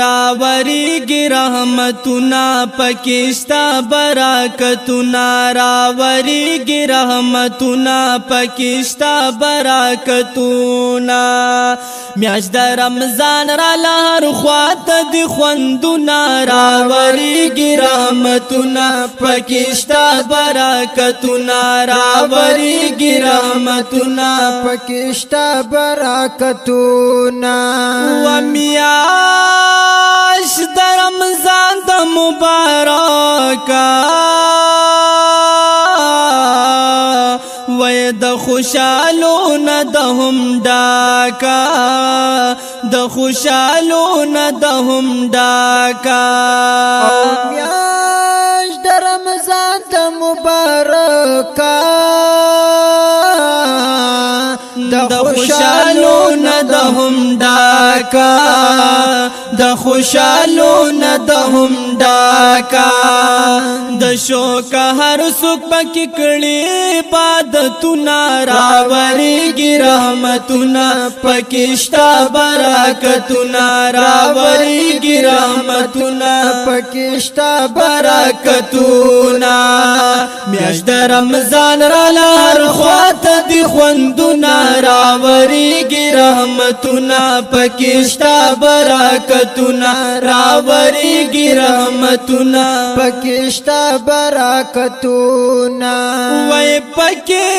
راوریږي رحمتونه پکشتا برکتونه راوریږي رحمتونه پکشتا برکتونه میاشت د رمضان را لهر خواته دی خوندونه راوریږي رحمتونه پکشتا برکتونه راوریږي رحمتونه پکشتا برکتونه و میاشت د رمضان د مبارکه وای د خوشالو نه د هم ډاکا د خوشالو نه د هم ډاکا میاشت د رمضان د مبارکه د خوشالو نه د هم ډاکا د خوشالو نه د هم ډاکا د شوق هر څوک پکې کړي عبادتونه راوریږي رحمتونه پکشتا برکتونه راوریږي رحمتونه پکشتا برکتونه میاشت د رمضان را لهر خواته دی خوندونه راوریږي رحمتونه پکشتا برکتونه راوریږي رحمتونه پکشتا برکتونه وای پکې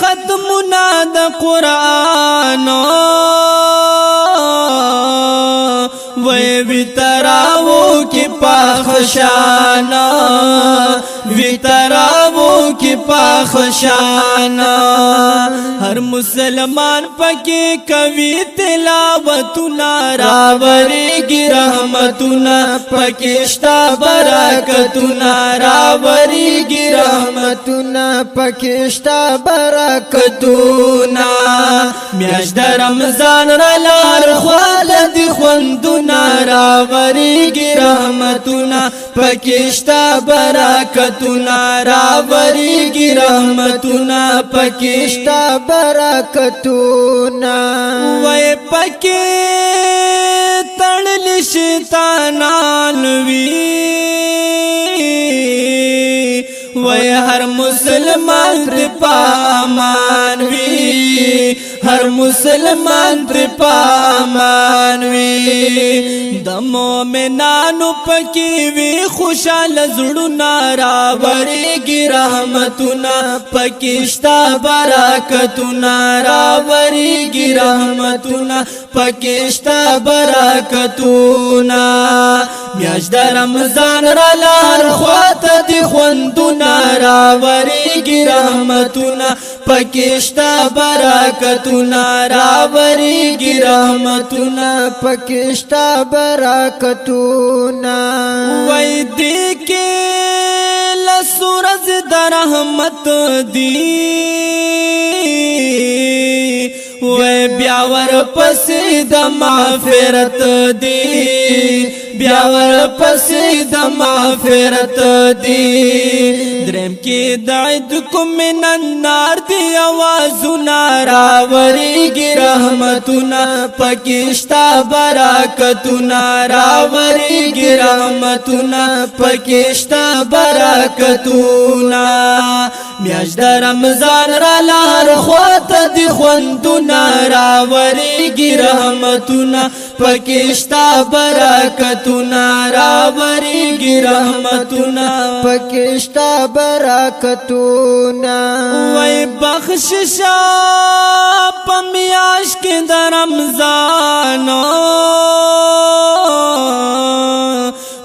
ختمونه د قرآن وای وتراو کې پاخشانا وتراو کې پاخشانا هر مسلمان پکې کوي تلاوتونه راوریږي رحمتونه پکشتا برکتونه راوریږي رحمتونه پکشتا برکتونه میاشت د رمضان را لهر خواته دی خوندونه راوریږي رحمتونه پکشتا برکتونه راوریږي رحمتونه پکشتا برکتونه وای پکې تړل شیطانان وی وای هر مسلمان تر پامان وی هر مسلمان تر پامان وی د مومنانو پکې وی خوشاله زړونه راوریږي رحمتونه پکشتا برکتونه راوریږي رحمتونه پکشتا برکتونه میاشت د رمضان را لهر خواته دی خوندونه راوریږي رحمتونه پکشتا برکتونه راوریږي رحمتونه پکشتا برکتونه وای دې کې لسورز د رحمت دی وای بیا ور پسې د مغفرت دی بیا ور پسې د مغفرت دی درم کې د عید کوم من النار دی आवाजونه راوریږي رحمتونه پکشتا برکتونه راوریږي رحمتونه پکشتا برکتونه میاشت د رمضان را لهر خواته دی خوندونه راوریږي رحمتونه پکشتا برکتونه راوریږي رحمتونه پکشتا برکتونه وای بخششا پمیاش کې د رمضان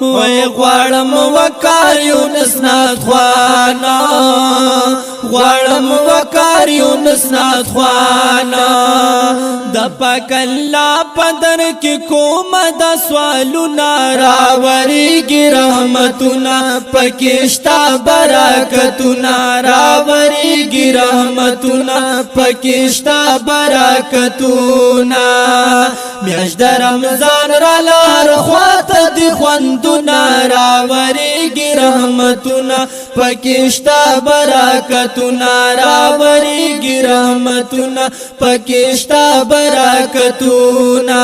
وای غواړم وکار یونس نات خوانا غواړم وکار یونس نات خوانا د پاک الله پدر کې کوم د سوالونه راوریږي رحمتونه پکشتا برکتونه راوریږي رحمتونه پکشتا برکتونه میاشت د رمضان را لهر خواته دی خوندونه راوریږي راوریږي رحمتونه پکشتا برکتونه راوریږي رحمتونه پکشتا برکتونه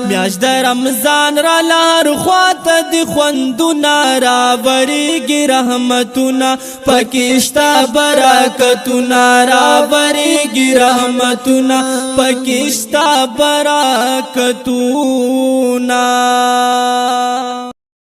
میاشت د رمضان را لار خواته دی خوندونه راوریږي رحمتونه پکشتا برکتونه راوریږي رحمتونه پکشتا برکتونه